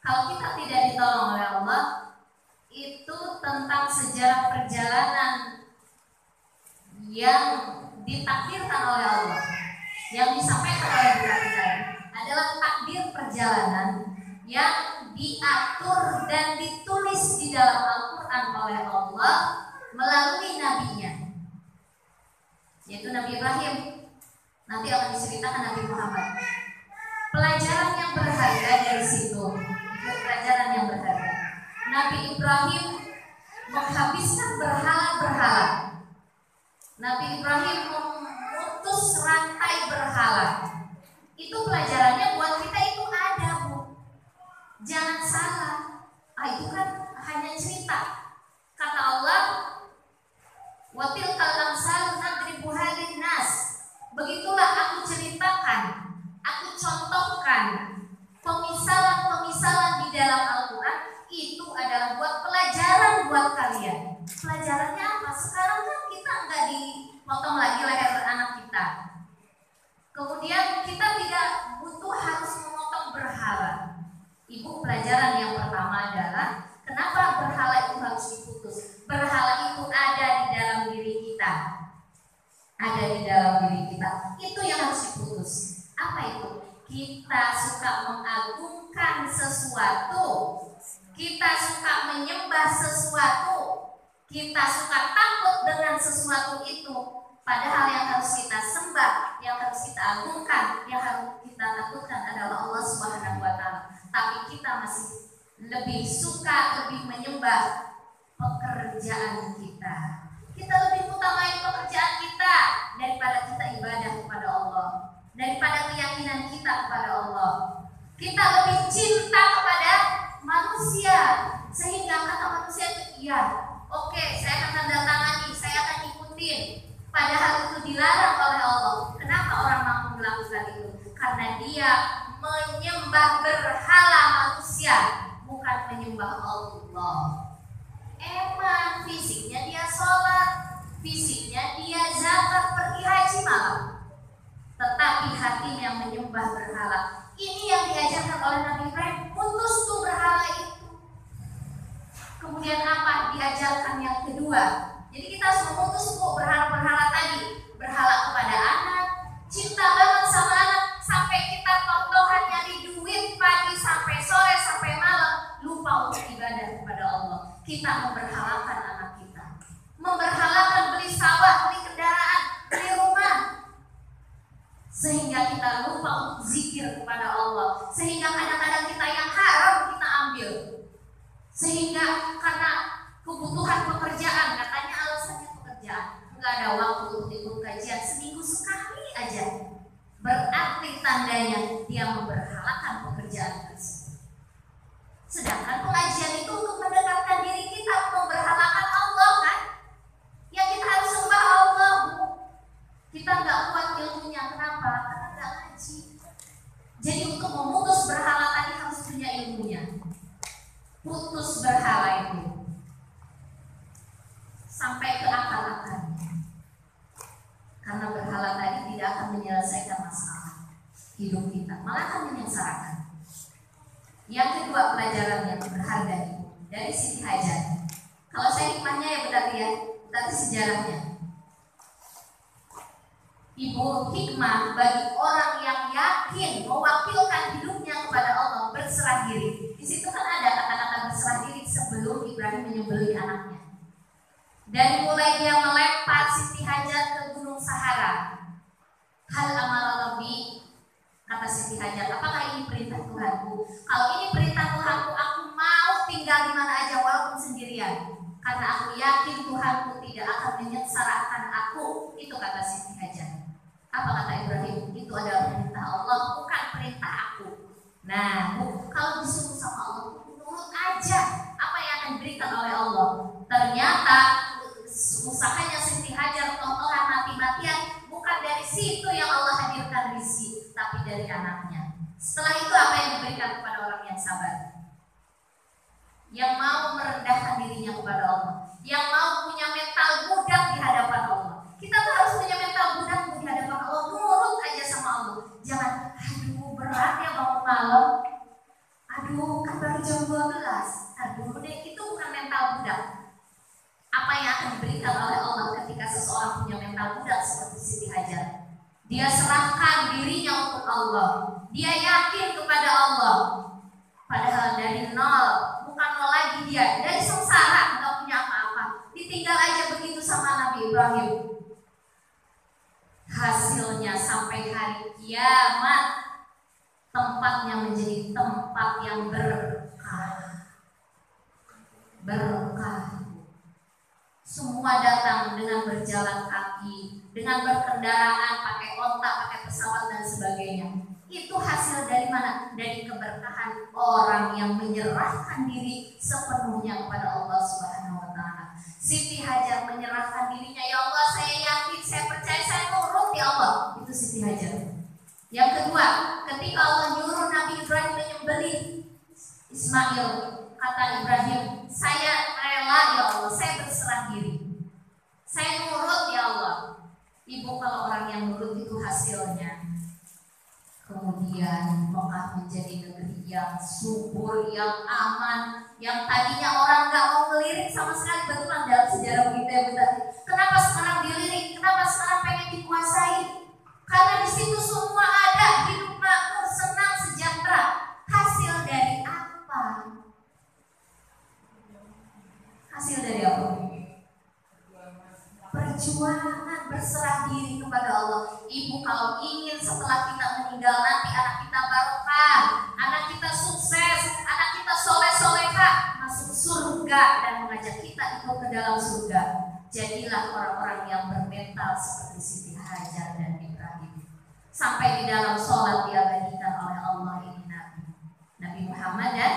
Kalau kita tidak ditolong oleh Allah, itu tentang sejarah perjalanan yang ditakdirkan oleh Allah, yang disampaikan oleh kita adalah takdir perjalanan yang diatur dan ditulis di dalam Al-Quran oleh Allah melalui nabinya, yaitu Nabi Ibrahim. Nanti akan diceritakan Nabi Muhammad. Pelajaran yang berharga dari situ, itu pelajaran yang berharga. Nabi Ibrahim menghabiskan berhala-berhala. Nabi Ibrahim memutus rantai berhala. Itu pelajarannya buat kita, itu ada, Bu. Jangan salah. Itu kan hanya cerita. Kata Allah, wa tilkal amsalu nadribuha linnas. Begitulah aku ceritakan, aku contohkan pemisalan-pemisalan di dalam Al-Quran. Itu adalah buat pelajaran buat kalian. Pelajarannya apa? Sekarang kan kita nggak dipotong lagi leher anak kita. Kemudian kita tidak butuh harus memotong berhala. Ibu, pelajaran yang pertama adalah kenapa berhala itu harus diputus. Berhala itu ada di dalam diri kita. Ada di dalam diri kita. Itu yang harus diputus. Apa itu? Kita suka mengagungkan sesuatu. Kita suka menyembah sesuatu. Kita suka takut dengan sesuatu itu. Padahal yang harus kita sembah, yang harus kita agungkan, yang harus kita takutkan adalah Allah Subhanahu wa Ta'ala. Tapi kita masih lebih suka, lebih menyembah pekerjaan kita. Kita lebih utamain pekerjaan kita daripada kita ibadah kepada Allah, daripada keyakinan kita kepada Allah. Kita lebih cinta kepada manusia, sehingga kata manusia itu iya, oke, saya akan tanda tangani, saya akan ikutin. Padahal itu dilarang oleh Allah. Kenapa orang mampu melakukan itu? Karena dia menyembah berhala manusia, bukan menyembah Allah. Emang fisiknya dia sholat, fisiknya dia zakat, pergi haji malam, tetapi hatinya menyembah berhala. Ini yang diajarkan oleh Nabi Ibrahim. Putus tuh berhala itu. Kemudian apa? Diajarkan yang kedua. Jadi kita harus memutus berhala-berhala tadi. Berhala kepada anak, cinta banget sama anak, sampai kita tontohan nyari duit pagi sampai sore sampai malam, lupa untuk ibadah kepada Allah. Kita memberhalakan anak kita, memberhalakan beli sawah, beli kendaraan, beli rumah, sehingga kita lupa untuk zikir kepada Allah. Sehingga kadang-kadang kita yang haram kita ambil, sehingga karena kebutuhan pekerjaan, katanya alasannya pekerjaan, nggak ada waktu untuk ikut kajian, seminggu sekali aja, berarti tandanya dia memberhalakan pekerjaan tersebut. Sedangkan pengajian itu untuk mendekatkan diri kita, memberhalakan Allah kan. Yang kita harus sembah Allah, Bu. Kita nggak kuat ilmunya, kenapa? Karena nggak ngaji. Jadi untuk memutus berhala tadi harus punya ilmunya. Putus berhala itu sampai ke akal-akalnya. Karena berhala tadi tidak akan menyelesaikan masalah hidup kita, malah akan menyengsarakan. Yang kedua pelajaran yang berharga dari Siti Hajar. Kalau saya hikmahnya ya berarti sejarahnya. Ibu, hikmah bagi orang yang yakin mewakilkan hidupnya kepada Allah, berserah diri. Di situ kan ada kata-kata berserah diri sebelum Ibrahim menyembelih anaknya. Dan mulai dia melempar Siti Hajar ke Gunung Sahara. Hal amara Rabbi, kata Siti Hajar, apakah ini perintah Tuhanku? Kalau ini perintah Tuhanku, aku mau tinggal di mana aja walaupun sendirian. Karena aku yakin Tuhanku tidak akan menyengsarakan aku. Itu kata Siti Hajar. Apa kata Ibrahim? Itu adalah perintah Allah, bukan perintah aku. Nah, kalau disuruh sama Allah, nurut aja apa yang akan diberikan oleh Allah. Ternyata usahanya Siti Hajar tontonan mati-matian, bukan dari situ yang Allah hadirkan rizki, tapi dari anaknya. Setelah itu apa yang diberikan kepada orang yang sabar, yang mau merendahkan dirinya kepada Allah, yang mau punya mental budak di hadapan Allah. Kita tuh harus punya mental budak di hadapan Allah, nurut aja sama Allah. Jangan, aduh berat ya bangun malam, aduh kan baru jam 12, aduh udah, itu bukan mental budak. Apa yang akan diberikan oleh Allah ketika seseorang punya mental budak seperti Siti Hajar? Dia serahkan dirinya untuk Allah, dia yakin kepada Allah, padahal dari nol, bukan nol lagi, dia dari sengsara, nggak punya apa-apa, ditinggal aja begitu sama Nabi Ibrahim. Hasilnya sampai hari kiamat, tempatnya menjadi tempat yang berkah. Semua datang dengan berjalan kaki, dengan berkendaraan, pakai onta, pakai pesawat dan sebagainya. Itu hasil dari mana? Dari keberkahan orang yang menyerahkan diri sepenuhnya kepada Allah Subhanahu wa Ta'ala. Siti Hajar menyerahkan dirinya, ya Allah saya yakin, saya percaya, saya nurut ya Allah. Itu Siti Hajar. Yang kedua, ketika Allah nyuruh Nabi Ibrahim menyembelih Ismail, kata Ibrahim, saya rela ya Allah, saya berserah diri, saya nurut ya Allah. Ibu, kalau orang yang nurut itu hasilnya kemudian Mekah menjadi negeri yang subur, yang aman, yang tadinya orang nggak mau ngelirik sama sekali. Betulan dalam sejarah kita ya betul. Kenapa sekarang dilirik? Kenapa sekarang pengen dikuasai? Karena di situ semua ada, hidup makmur, senang, sejahtera. Hasil dari apa? Hasil dari apa? Perjuangan, berserah diri kepada Allah. Ibu, kalau ingin setelah kita meninggal nanti anak kita barokah, anak kita sukses, anak kita soleh-solehah, masuk surga dan mengajak kita ikut ke dalam surga, jadilah orang-orang yang bermental seperti Siti Hajar dan Ibrahim. Sampai di dalam sholat diabadikan oleh Allah ini Nabi Muhammad dan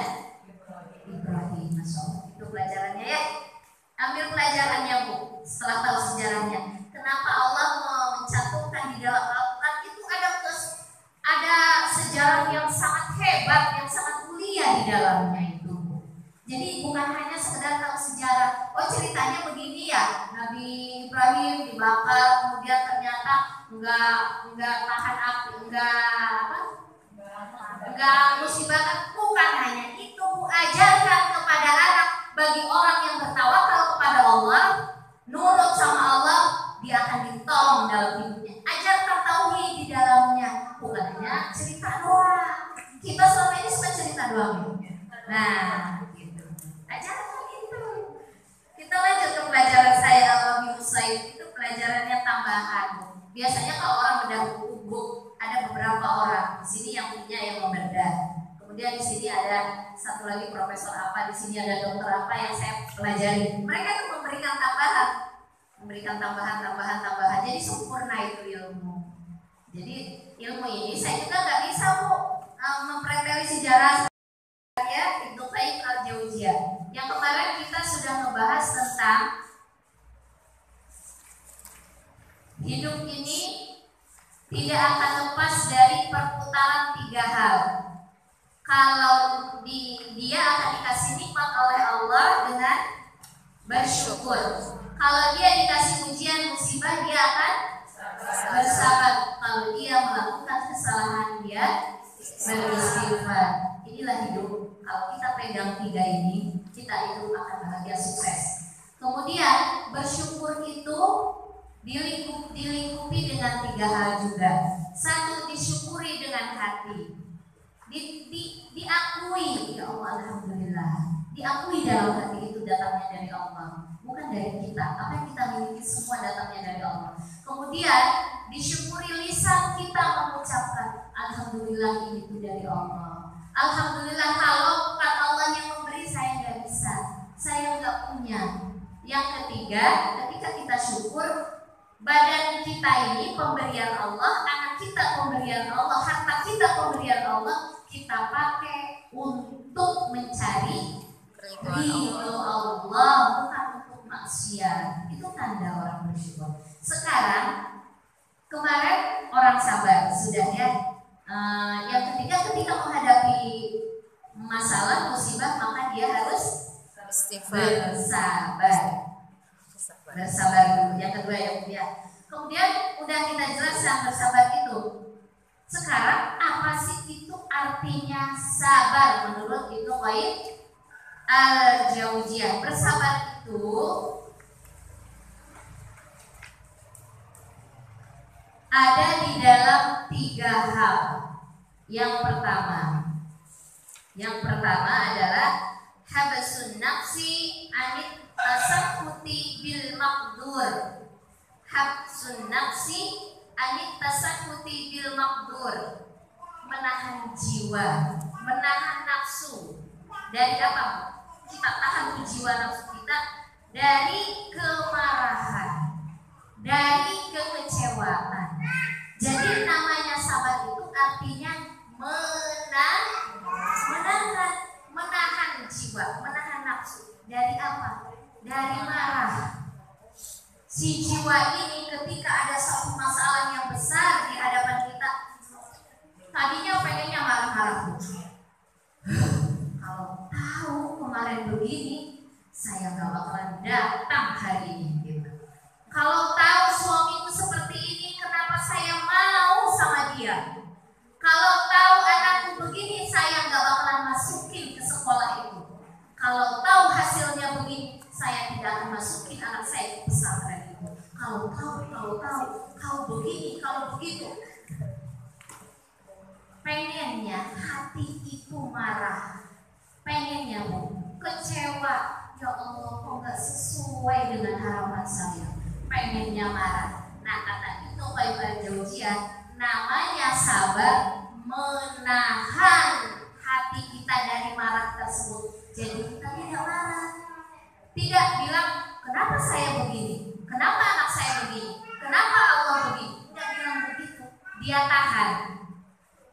Ibrahim. Masya Allah. Itu pelajarannya ya. Ambil pelajarannya Bu, setelah tahu sejarahnya. Kenapa Allah mencantumkan di dalam Al-Quran itu ada sejarah yang sangat hebat, yang sangat mulia di dalamnya itu Bu. Jadi bukan hanya sekedar tahu sejarah, oh ceritanya begini ya, Nabi Ibrahim dibakar, kemudian ternyata enggak tahan api, enggak musibah. Bukan hanya itu Bu, ajarkan kepada anak, bagi orang yang bertawakal kepada Allah, nurut sama Allah, dia akan ditolong dalam hidupnya. Ajarkan tauhid di dalamnya, bukan hanya cerita doang. Kita selama ini cuma cerita doang. Nah, gitu. Ajarkan itu. Kita lanjut ke pelajaran saya Al-Wabi Usaid. Itu pelajarannya tambahan. Biasanya kalau orang bedah buku, ada beberapa orang di sini yang punya yang membedah. Kemudian di sini ada satu lagi profesor apa, di sini ada dokter apa yang saya pelajari. Mereka tuh memberikan tambahan. Jadi sempurna itu ilmu. Jadi ilmu ini saya juga nggak bisa Bu mempreteli sejarah ya Ibnu Qayyim Al-Jauziyah. Yang kemarin kita sudah membahas tentang hidup ini tidak akan lepas dari perputaran 3 hal. Kalau dia akan dikasih nikmat oleh Allah dengan bersyukur. Kalau dia dikasih ujian musibah, dia akan bersabar. Kalau dia melakukan kesalahan, dia beristighfar. Inilah hidup. Kalau kita pegang 3 ini, kita itu akan bahagia, sukses. Kemudian bersyukur itu dilingkupi dengan 3 hal juga. 1, disyukuri dengan hati. Diakui, ya Allah, alhamdulillah. Diakui dalam hati itu datangnya dari Allah, bukan dari kita. Apa yang kita miliki semua datangnya dari Allah. Kemudian disyukuri lisan kita mengucapkan alhamdulillah, ini itu dari Allah. Alhamdulillah, kalau bukan Allah yang memberi, saya nggak bisa, saya nggak punya. Yang ketiga, ketika kita syukur, badan kita ini pemberian Allah, anak kita pemberian Allah, harta kita pemberian Allah, kita pakai untuk mencari ridho Allah, bukan untuk maksiat. Itu tanda orang bersyukur. Sekarang, kemarin orang sabar sudah ya. Yang ketiga, ketika menghadapi masalah musibah, maka dia harus bersabar dulu. Yang kedua ya. Kemudian udah kita jelaskan bersabar itu Sekarang apa sih itu artinya sabar menurut Ibnu Qayyim Al-Jauziyah? Bersabar itu ada di dalam 3 hal. Yang pertama adalah habsun nafsi anit tasakhuti bil maqdur. Habsun nafsi anit tasakhuti bil maqdur. Menahan jiwa, menahan nafsu. Dari apa? Kita tahan jiwa nafsu kita dari kemarahan, dari kekecewaan. Jadi namanya sabar itu artinya menahan jiwa, menahan nafsu. Dari apa? Dari marah. Si jiwa ini ketika ada satu masalah yang besar di hadapan kita, tadinya pengennya marah-marah. Kalau tahu kemarin begini, saya gak bakalan datang hari ini gitu. Kalau tahu suamiku seperti ini, kenapa saya mau sama dia? Kalau tahu anakku begini, saya gak bakalan masukin ke sekolah itu. Kalau tahu hasilnya begini, saya tidak akan masukin anak saya ke pesantren itu. Kalau begini, kalau begitu. Pengennya hati itu marah. Pengennya kecewa. Ya Allah, kok gak sesuai dengan harapan saya. Pengennya marah. Nah, kata itu Ibnu Al-Jauziyah, namanya sabar menahan hati kita dari marah tersebut. Jadi kita tidak marah, tidak bilang kenapa saya begini, kenapa anak saya begini, kenapa Allah begini. Tidak bilang begitu. Dia tahan.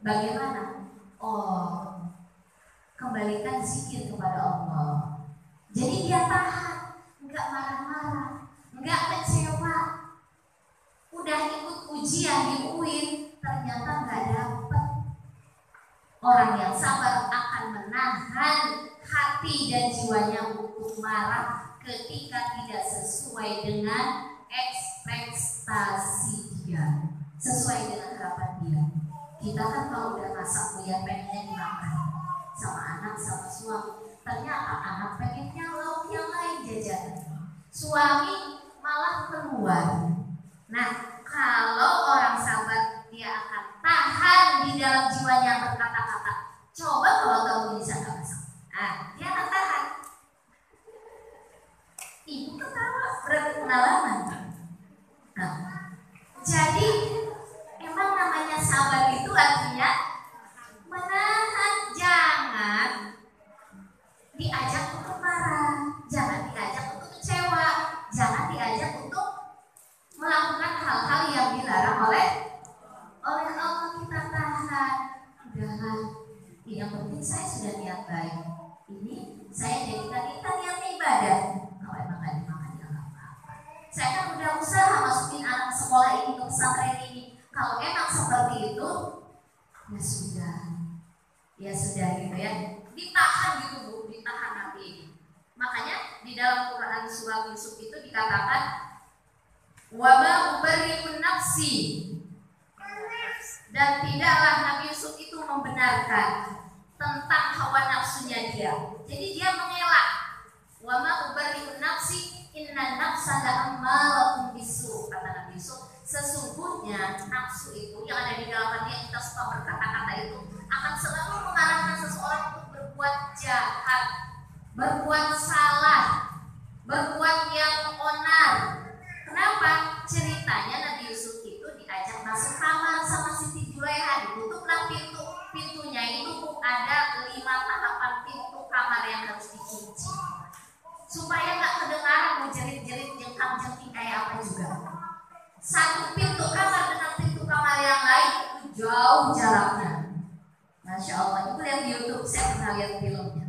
Bagaimana? Oh, kembalikan zikir kepada Allah. Jadi dia tahan, enggak marah-marah, enggak kecewa. Udah ikut ujian di UIN, ternyata enggak dapet. Orang yang sabar akan menahan hati dan jiwanya untuk marah ketika tidak sesuai dengan ekspektasi dia, sesuai dengan harapan dia. Kita kan kalau udah masak ya pengennya dimakan sama anak, sama suami. Ternyata anak pengennya lauk yang lain jajanan. Suami malah keluar. Nah, kalau orang sabar dia akan tahan di dalam jiwanya berkata-kata. Coba kalau kamu bisa nggak masak. Nah, dia akan tahan. Ibu ketawa berarti pengalaman. Nah, jadi emang namanya sabar itu artinya menahan, jangan diajak untuk marah, jangan diajak untuk kecewa, jangan diajak untuk melakukan hal-hal yang dilarang oleh Allah. Kita tahan. Udahlah, yang penting saya sudah niat baik. Ini saya jadikan kita niat ibadah. Kalau emang gak dimakan ya gak apa-apa. Saya kan udah usaha masukin anak sekolah ini ke pesantren ini. Kalau emang seperti itu, ya sudah gitu ya. Ditahan gitu Bu, ditahan hati ini. Makanya di dalam Quran surah Yusuf itu dikatakan wa ma ubarri'un nafsi, dan tidaklah Nabi Yusuf itu membenarkan tentang hawa nafsunya dia. Jadi dia mengelak. Wa ma ubarri'un nafsi inna nafsa la'ammaratun bisu, kata Nabi Yusuf. Sesungguhnya nafsu itu yang ada di dalam hati yang kita suka berkata-kata itu akan selalu mengarahkan seseorang untuk berbuat jahat, berbuat salah, berbuat yang onar. Kenapa? Ceritanya Nabi Yusuf itu diajak masuk kamar sama Siti Julaiha, ditutuplah pintunya itu ada 5 tahapan pintu kamar yang harus dikunci supaya nggak kedengaran mau jerit-jerit jengkang-jengking kayak apa juga. Satu pintu kamar dengan pintu kamar yang lain itu jauh jaraknya. Masya Allah, itu lihat di YouTube, saya pernah lihat filmnya.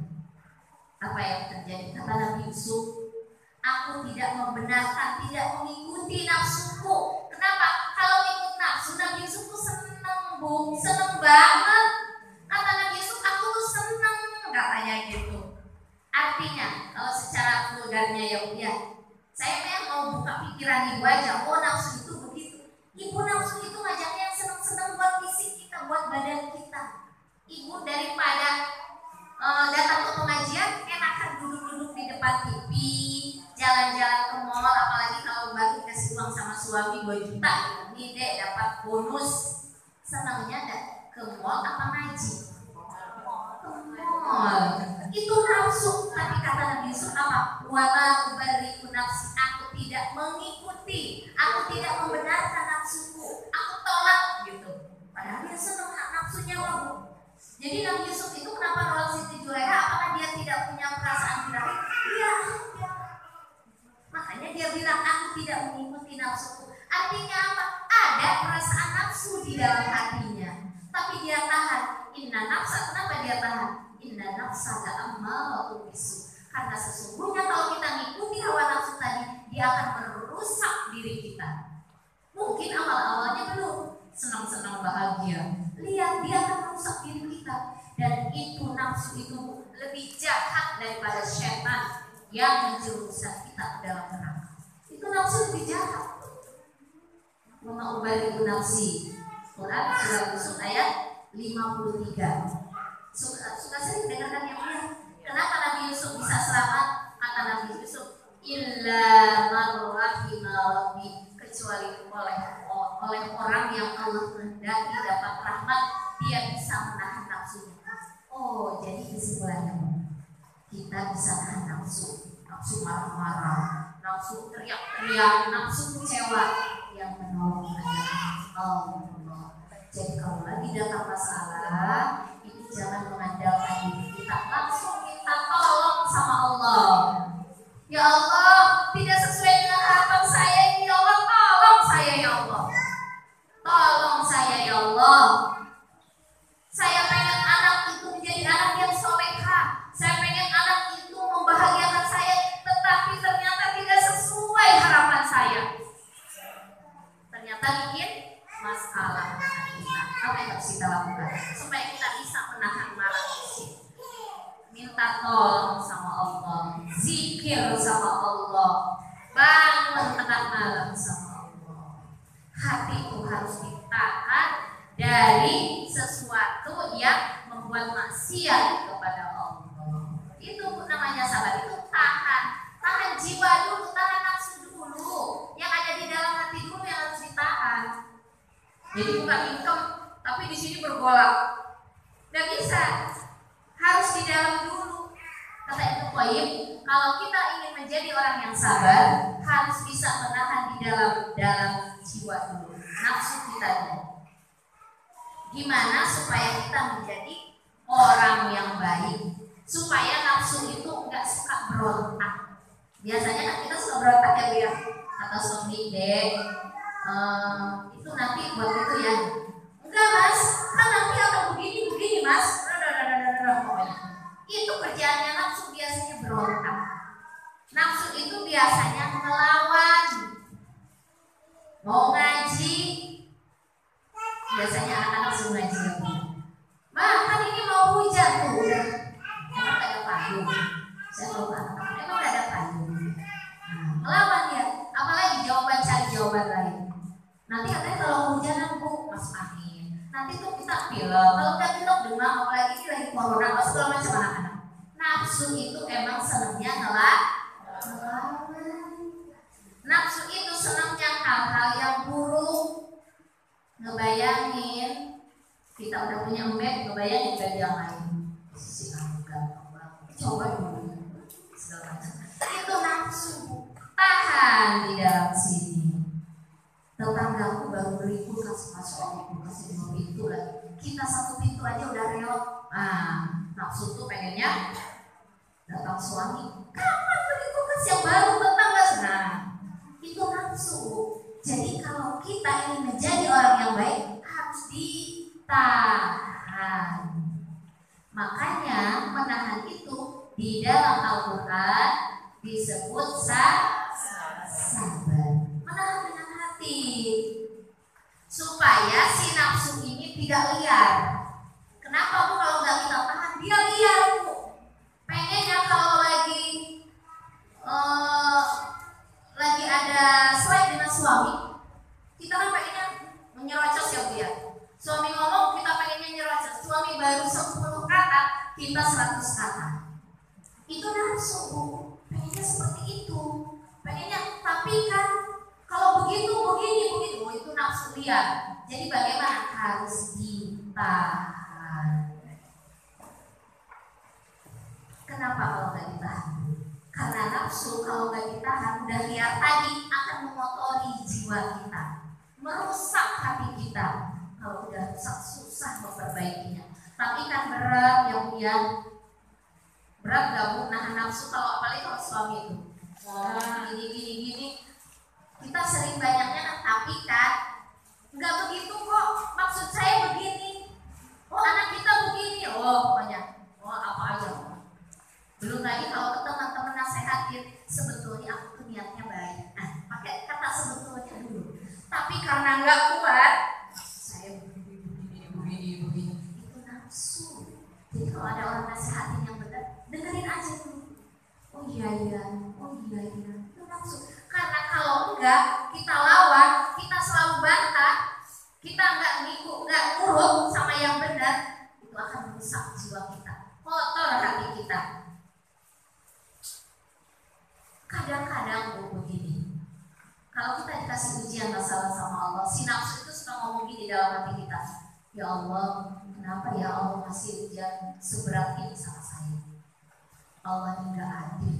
Apa yang terjadi? Kata Nabi Yusuf, aku tidak membenarkan, tidak mengikuti nafsuku. Kenapa? Kalau ikut nafsu, Nabi Yusuf tuh seneng Bu, seneng banget. Kata Nabi Yusuf, aku tuh seneng, katanya gitu. Artinya, kalau secara vulgarnya ya, saya memang mau buka pikiran ibu aja. Oh, nafsu itu begitu. Ibu nafsu itu ngajaknya yang seneng senang buat fisik kita, buat badan kita. Ibu daripada datang ke pengajian, enakan duduk-duduk di depan TV, jalan-jalan ke mall, apalagi kalau baru dikasih uang sama suami 2 juta, ini deh dapat bonus. Senangnya enggak ke mall apa ngaji? Ke mall. Itu nafsu, tapi kata Nabi Yusuf apa? Wala ubariku nafsi, aku tidak mengikuti, aku tidak membenarkan nafsuku, aku tolak gitu. Padahal dia senang nafsunya mau. Jadi Nabi Yusuf itu kenapa nolak Siti Juleha? Apakah dia tidak punya perasaan birahi? Iya. Makanya dia bilang aku tidak mengikuti nafsuku. Artinya apa? Ada perasaan nafsu di dalam hatinya, tapi dia tahan. Inna nafsa, kenapa dia tahan? Inna nafsa la'ammaratu bisu. Karena sesungguhnya kalau kita ngikuti hawa nafsu tadi, dia akan merusak diri kita. Mungkin awal-awalnya belum senang-senang bahagia, lihat dia akan merusak diri kita. Dan itu nafsu itu lebih jahat daripada setan yang menjerumuskan kita ke dalam neraka. Itu nafsu lebih jahat. Wa ubariku nafsi. Quran surah Yusuf ayat 53. Suka sering dengarkan yang mulia. Kenapa Nabi Yusuf bisa selamat? Kata Nabi Yusuf, illa man rahima rabbi, kecuali oleh orang yang Allah kehendaki dapat rahmat, dia bisa menahan nafsunya. Oh, jadi kesimpulannya kita bisa nahan nafsu marah-marah, nafsu teriak-teriak, nafsu kecewa, yang menolong adalah Allah. Jadi kalau lagi datang masalah, itu jangan mengandalkan diri kita, langsung minta tolong sama Allah. Ya Allah, tidak sesuai dengan harapan saya ini, ya Allah, tolong saya ya Allah. Tolong saya ya Allah. Saya pengen anak itu menjadi anak yang soleha. Saya pengen anak itu membahagiakan saya, tetapi ternyata tidak sesuai harapan saya. Ternyata bikin masalah kita. Apa yang harus kita lakukan supaya kita bisa menahan marah fisik? Minta tolong sama Allah, zikir sama Allah, bangun tengah malam sama Allah. Hati itu harus ditahan dari sesuatu yang membuat maksiat kepada Allah. Itu namanya sabar, itu tahan jiwa dulu, tahan nafsu dulu, yang ada di dalam hati dulu yang harus ditahan. Jadi bukan income, tapi di sini bergolak, nggak bisa, harus di dalam dulu. Kata Ibnu Qayyim, kalau kita ingin menjadi orang yang sabar, harus bisa menahan di dalam jiwa dulu, nafsu kita dulu. Gimana supaya kita menjadi orang yang baik, supaya nafsu itu nggak suka berontak. Biasanya kan kita suka berontak ya Bu ya, atau suami dek, itu nanti buat itu ya. Enggak mas, kan nanti akan begini mas. Pokoknya itu kerjaannya nafsu, biasanya berontak. Nafsu itu biasanya melawan. Mau ngaji, biasanya anak-anak suruh ngaji ya Bu. Mah kan ini mau hujan tuh, udah emang gak ada payung. Saya tahu anak-anak emang gak ada payung. Melawan ya, apalagi cari jawaban lain. Nanti katanya kalau hujan Bu masuk angin, nanti tuh kita pilek, kalau udah pilek demam, apalagi ini lagi corona, apa segala macam anak-anak. Nafsu itu emang senangnya ngelawan. Nafsu itu senangnya hal-hal yang buruk. Ngebayangin kita udah punya embed, ngebayangin bed yang lain, si coba dulu segala macam. Itu nafsu, tahan di dalam sini. Tetanggaku baru beli kulkas, masuk kulkas di pintu lagi. Kita satu pintu aja udah reot. Nafsu tuh pengennya datang suami, kapan beli kulkas yang baru tetangga? Itu nafsu. Jadi kalau kita ingin menjadi orang yang baik, harus ditahan. Makanya menahan itu di dalam Al-Quran disebut sabar. Menahan dengan hati, supaya si nafsu ini tidak liar. Kenapa Bu kalau nggak kita tahan, dia liar Bu. Pengennya kalau lagi ada slide dengan suami, kita kan pengennya menyerocos ya Bu ya. kita 100 kata. Itu nafsu, Bu. Pengennya seperti itu. Pengennya, tapi kan kalau begitu, begini, begitu. Oh, itu nafsu liar. Jadi bagaimana? Harus ditahan. Kenapa kalau nggak ditahan? Karena nafsu kalau nggak ditahan, udah liar tadi, akan mengotori jiwa kita, merusak hati kita. Kalau udah rusak, susah memperbaikinya. Tapi kan berat ya Bu ya. Berat gak Bu nahan nafsu, kalau apalagi kalau suami itu gini. Kita sering banyaknya, tapi kan nggak begitu kok. Maksud saya begini. Oh, anak kita begini. Oh, pokoknya. Oh, apa aja. Belum lagi kalau teman-teman nasehatin, sebetulnya aku tuh niatnya baik. Nah, pakai kata sebetulnya dulu. Tapi karena nggak kuat, saya begini. Itu nafsu. Jadi kalau ada orang nasehatin yang benar, dengerin aja dulu. Oh iya. Itu nafsu. Karena kalau enggak, kita lawan, kita selalu bantah, kita nggak nurut sama yang benar, itu akan merusak jiwa kita, kotor hati kita. Kadang-kadang begini, kalau kita dikasih ujian masalah sama Allah, si nafsu itu suka ngomong gini dalam hati kita, ya Allah, kenapa ya Allah kasih ujian seberat ini sama saya? Allah ini nggak adil.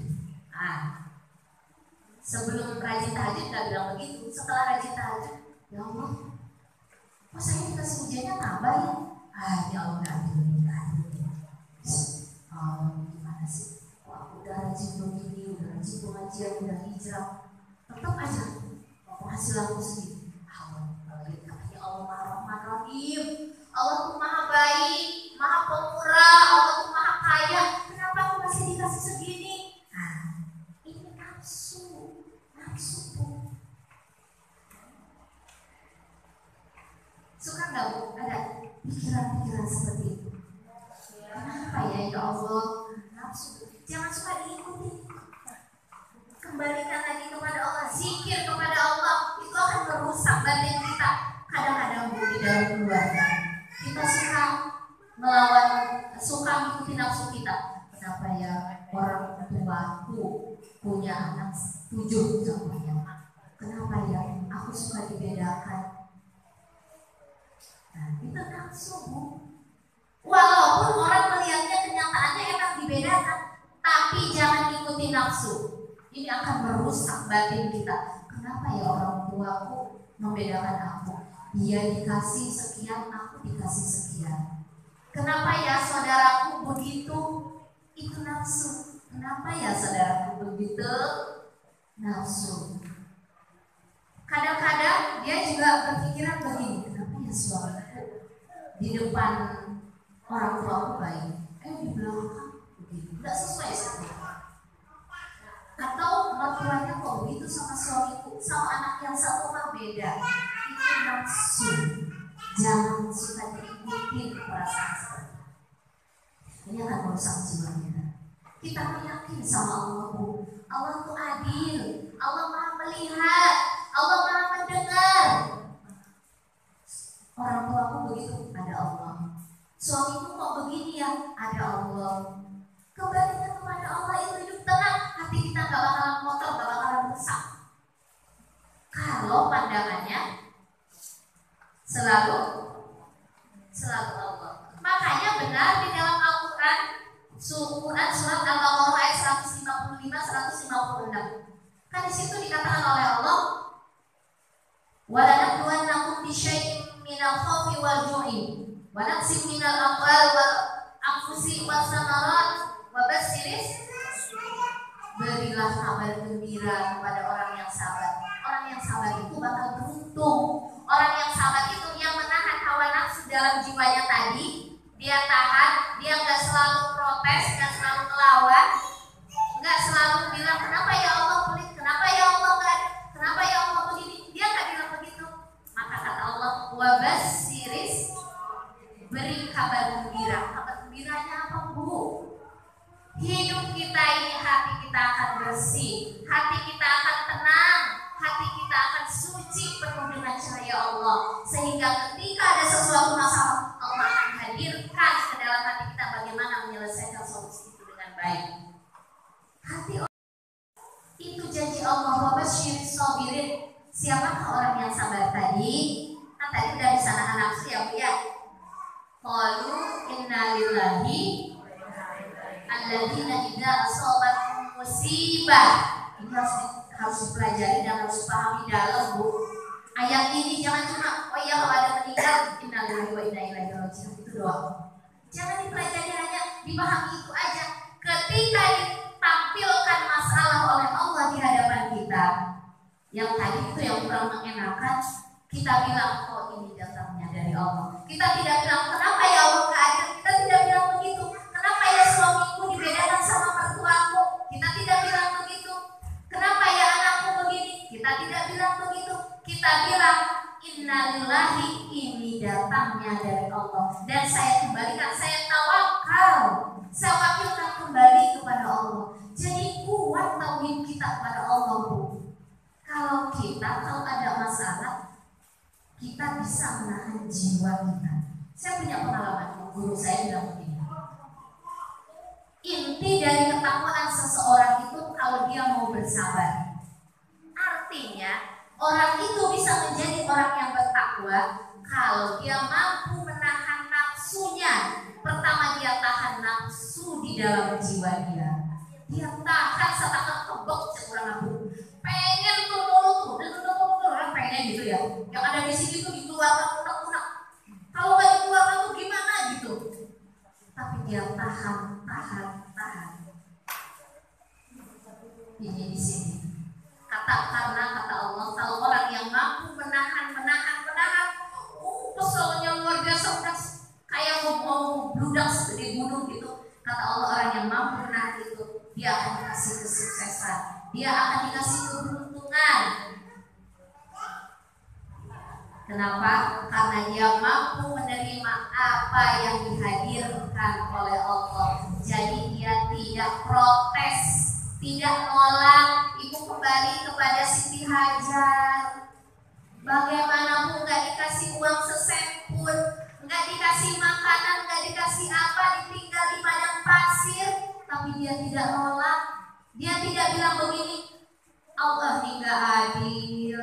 Sebelum rajin tahajud nggak bilang begitu, setelah rajin tahajud, ya Allah, kok saya dikasih ujiannya tambah ya? Ya Allah nggak adil. Gimana sih? Aku udah rajin begini, udah rajin pengajian, udah hijrah, tetap aja penghasilan aku sedikit. Katanya Allah Maha Rahman Rahim, Allah tuh Maha Baik, Maha Pemurah, Allah tuh Maha Kaya. Kenapa aku masih dikasih segini? Ini nafsu. Suka nggak Bu ada pikiran-pikiran seperti itu? Kenapa ya Allah? Nafsu. Jangan suka diikuti. Kembalikan lagi kepada Allah, zikir kepada Allah. Itu akan merusak batin kita. Kadang-kadang Bu di dalam keluarga kita suka mengikuti nafsu kita. Kenapa ya orang tuaku punya anak 7 contohnya? Kenapa ya aku suka dibedakan? Nah, itu nafsu Bu. Walaupun orang melihatnya kenyataannya emang dibedakan, tapi jangan ikuti nafsu. Ini akan merusak batin kita. Kenapa ya orang tuaku membedakan aku? Dia dikasih sekian, aku dikasih sekian. Kenapa ya saudaraku begitu? Itu nafsu. Kenapa ya saudaraku begitu? Nafsu. Kadang-kadang dia juga berpikiran begini, kenapa ya suamiku di depan orang tua aku baik, di belakang begini, nggak sesuai sama. Atau mertuanya kok begitu sama suamiku, sama anak yang satu mah beda. Itu nafsu. Jangan suka diikuti perasaan seperti itu. Ini akan merusak jiwa kita. Kita yakin sama Allah Bu. Allah itu adil, Allah Maha melihat, Allah Maha mendengar. Orang tuaku begitu, ada Allah. Suamiku kok begini ya, ada Allah. Kembalikan kepada Allah, itu hidup tenang. Hati kita gak bakalan kotor, gak bakalan rusak. Kalau pandangannya selalu Allah. Makanya benar di dalam Al-Quran, Quran surat Al-Baqarah ayat 155-156. Kan di situ dikatakan oleh Allah, "Walanabluwannakum bisyai'in minal khawfi wal ju'i, wa naqsin minal amwali wal anfusi was samarat, wa basyyiris." Berilah kabar gembira kepada orang yang sabar. Orang yang sabar itu bakal beruntung. Orang yang sabar itu yang menahan hawa nafsu dalam jiwanya tadi. Dia tahan, dia nggak selalu protes, nggak selalu melawan, nggak selalu bilang kenapa ya Allah pelit, kenapa ya Allah nggak, kenapa ya Allah begini. Dia nggak bilang begitu. Maka kata Allah, wabassiris, beri kabar gembira. Kabar gembiranya apa Bu? Hidup kita ini, hati kita akan bersih, hati kita akan tenang, hati kita akan suci penuh dengan cahaya Allah. Sehingga ketika ada sesuatu masalah, Allah akan hadirkan ke dalam hati kita bagaimana menyelesaikan Siapakah orang yang sabar tadi? Kan tadi udah bisa nahan nafsu ya Bu ya. Qalu inna lillahi alladzina idza asabathum musibah. Ini harus dipelajari dan harus dipahami dalam Bu. Ayat ini jangan cuma oh ya kalau ada meninggal inna lillahi wa inna ilaihi raji'un itu doang. Jangan dipelajari hanya dipahami itu aja. Ketika ditampilkan masalah oleh Allah di hadapan kita, yang tadi itu yang kurang mengenakan, kita bilang oh ini datangnya dari Allah. Kita tidak bilang kenapa ya Allah nggak adil. Kita tidak bilang begitu. Kenapa ya suamiku dibedakan sama mertuaku? Kita tidak bilang begitu. Kenapa ya anakku begini? Kita tidak bilang begitu. Kita bilang innalillahi, ini datangnya dari Allah. Dan saya kembalikan, saya tawakal, saya wakilkan kembali kepada Allah. Jadi kuat tauhid kita kepada Allah Bu. Kalau ada masalah, kita bisa menahan jiwa kita. Saya punya pengalaman, guru saya bilang begini. Inti dari ketakwaan seseorang itu kalau dia mau bersabar. Artinya orang itu bisa menjadi orang yang bertakwa kalau dia mampu menahan nafsunya. Pertama dia tahan nafsu di dalam jiwa dia. Dia tahan seakan kebok sekurang aku. Pengen tuh mulut tuh, orang pengen gitu ya. Yang ada di sini tuh dikeluarkan unek-unek. Kalau nggak dikeluarkan tuh gimana gitu. Tapi dia tahan. Ini di sini. Karena kata Allah, kalau orang yang mampu menahan, keselnya luar biasa, udah kayak mau bludak segede gunung gitu. Kata Allah, orang yang mampu menahan itu, dia akan dikasih kesuksesan, dia akan dikasih keberuntungan. Kenapa? Karena dia mampu menerima apa yang dihadirkan oleh Allah. Jadi dia tidak protes, tidak nolak. Ibu kembali kepada Siti Hajar. Bagaimanapun nggak dikasih uang sesen pun, nggak dikasih makanan, nggak dikasih apa, ditinggal di padang pasir, tapi dia tidak nolak. Dia tidak bilang begini, Allah ini nggak adil.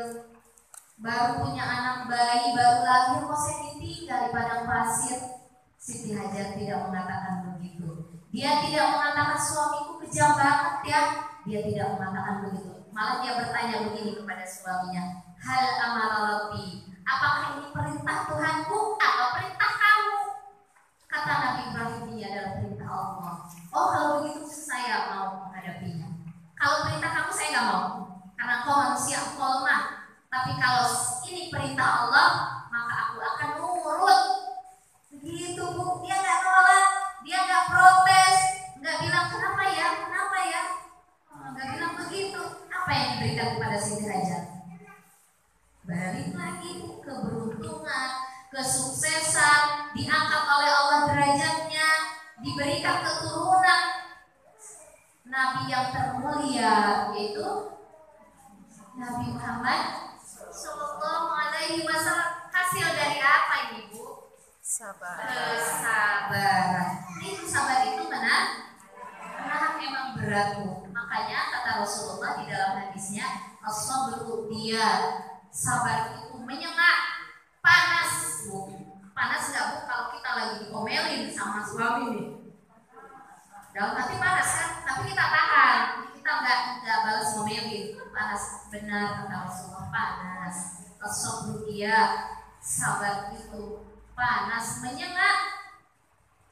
Baru punya anak bayi, baru lahir kok saya ditinggal di padang pasir. Siti Hajar tidak mengatakan begitu. Dia tidak mengatakan suamiku kejam banget ya. Dia tidak mengatakan begitu. Malah dia bertanya begini kepada suaminya, hal amara rabbi, apakah ini perintah Tuhanku atau perintah kamu? Kata Nabi Ibrahim, ini adalah perintah Allah. Oh kalau begitu saya mau menghadapinya. Kalau perintah kamu saya nggak mau, karena kau manusia, kau lemah. Tapi kalau ini perintah Allah, maka aku akan nurut. Begitu Bu, dia nggak nolak, dia nggak protes, nggak bilang kenapa ya, nggak bilang begitu. Apa yang diberikan kepada Siti Hajar? Balik lagi keberuntungan, kesuksesan, diangkat oleh Allah derajatnya, diberikan keturunan Nabi yang termulia, yaitu Nabi Muhammad Sallallahu Alaihi Wasallam. Hasil dari apa ini Bu? Kesabaran. Itu sabar itu menahan memang berat Bu. Makanya kata Rasulullah di dalam hadisnya, as-sabru dia, sabar itu menyengat, panas Bu. Panas nggak Bu kalau kita lagi diomelin sama suami nih? Dalam hati panas kan, tapi kita tahan, kita nggak balas ngomelin. Panas, benar kata Rasulullah, panas. As-sabru dia, sabar itu panas, menyengat.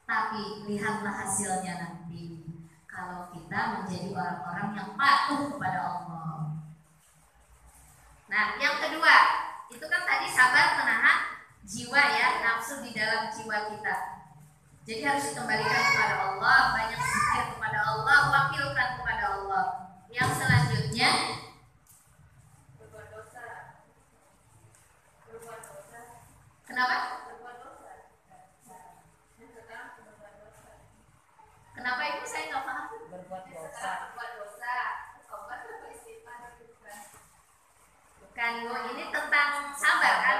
Tapi lihatlah hasilnya nanti. Kalau kita menjadi orang-orang yang patuh kepada Allah. Nah, yang kedua, itu kan tadi sabar menahan jiwa ya, nafsu di dalam jiwa kita. Jadi harus dikembalikan kepada Allah, banyak zikir kepada Allah, wakilkan kepada Allah. Yang selanjutnya, berbuat dosa. Kenapa? Kenapa Ibu saya nggak paham? Berbuat dosa. Bukan Bu, ini tentang sabar kan?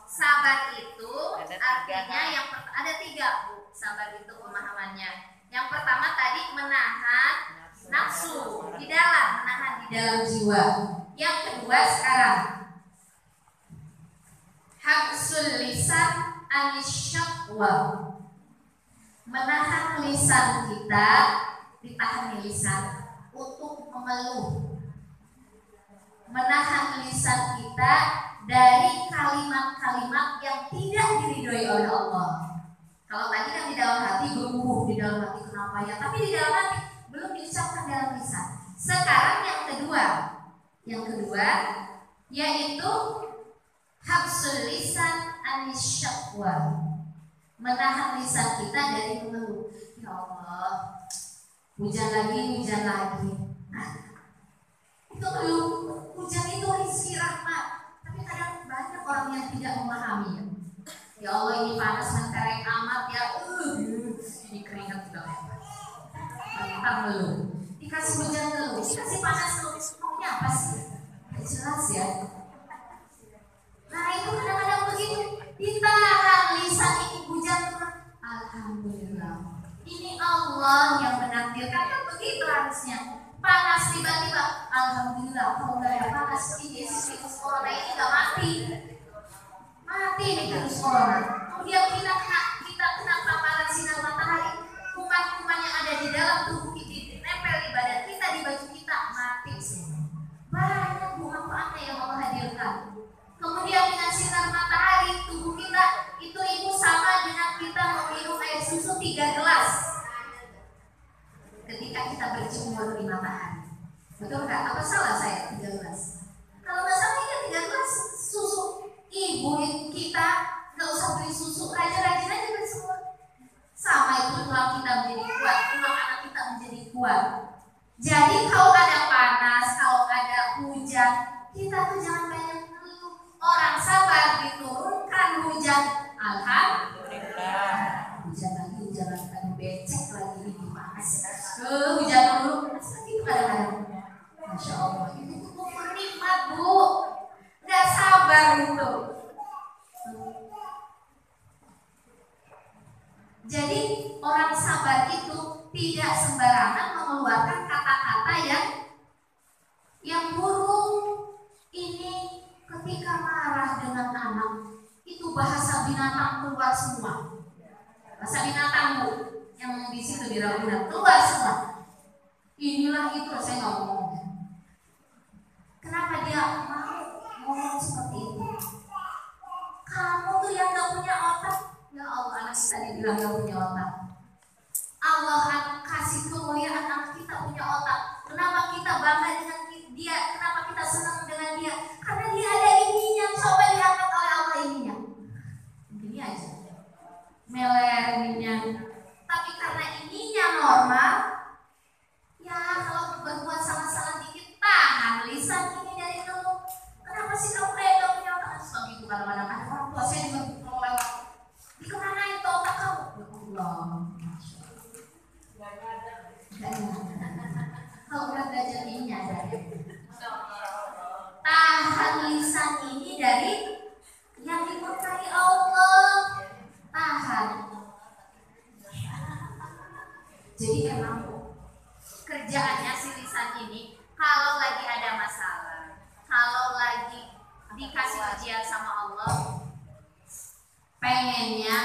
Sabar itu artinya yang ada tiga Bu. Sabar itu pemahamannya. Yang pertama tadi menahan nafsu di dalam, menahan di dalam jiwa. Yang kedua sekarang Habsul lisan anisyaqwa. Menahan lisan kita, ditahan lisan untuk mengeluh. Menahan lisan kita dari kalimat-kalimat yang tidak diridhoi oleh Allah. Kalau tadi kan di dalam hati berumbuh, di dalam hati kenapa ya, tapi di dalam hati belum diucapkan dalam lisan. Sekarang yang kedua yaitu habsul lisan anisyaqwa. Menahan lisan kita dari mengeluh. Ya Allah, hujan lagi. Nah, itu belum, hujan itu rizki rahmat. Tapi kadang banyak orang yang tidak memahami ya. Ya Allah, ini panas mentereng amat ya. Ini keringat juga hebat. Kita ngeluh. Dikasih hujan ngeluh, dikasih panas ngeluh. Maunya apa sih? Gak jelas ya. Nah itu kadang-kadang begitu. Ditahan lisan ini hujan Tuhan. Alhamdulillah. Ini Allah yang menakdirkan, kan begitu harusnya. Panas tiba-tiba, alhamdulillah. Kalau nggak ada panas ini, virus corona ini nggak mati. Mati nih virus corona. Kemudian kita kena paparan sinar matahari, kuman-kuman yang ada di dalam tubuh kita nempel di badan kita, di baju kita, mati semua. Banyak manfaatnya yang Allah hadirkan. Kemudian dengan sinar matahari tubuh kita itu ibu sama dengan kita meminum air susu 3 gelas ketika kita berjemur di matahari. Betul nggak? Apa salah saya 3 gelas? Kalau nggak salah ya 3 gelas susu. Ibu kita nggak usah beli susu, rajin-rajin aja berjemur. Sama itu tulang kita menjadi kuat, tulang anak kita menjadi kuat. Jadi kalau ada panas, kalau ada hujan, kita tuh jangan banyak ngeluh. Orang sabar diturunkan hujan, alhamdulillah. Hujan lagi, ada becek lagi ini panas. Hujan dulu, panas lagi kadang-kadang. Masya Allah, itu tuh nikmat bu, nggak sabar itu. Jadi orang sabar itu tidak sembarangan mengeluarkan kata-kata yang buruk. Ini ketika marah dengan anak, itu bahasa binatang keluar semua. Bahasa binatang bu, yang di situ di Ragunan keluar semua. Inilah itu saya nggak ngomong. Kenapa dia mau ngomong seperti itu? Kamu tuh yang nggak punya otak. Ya Allah, anak kita dibilang gak punya otak. Allah kasih kemuliaan anak kita punya otak. Kenapa kita bangga dengan dia? Kenapa kita senang dengan dia? Karena dia ada ininya. Coba diangkat oleh Allah ininya. Begini aja, meler ininya. Tapi karena ininya normal, ya kalau berbuat salah-salah dikit, tahan lisan ini dari kamu. Kenapa sih kamu kayak gak punya otak? Suka gitu kadang-kadang ada orang tua saya juga kalau lewat. Kemana itu otak kamu? Ya Allah, kalau nggak belajar ini ada. Tahan lisan ini dari yang dimurkai Allah. Tahan. Jadi emang kerjaannya si lisan ini, kalau lagi ada masalah, kalau lagi dikasih ujian sama Allah, pengennya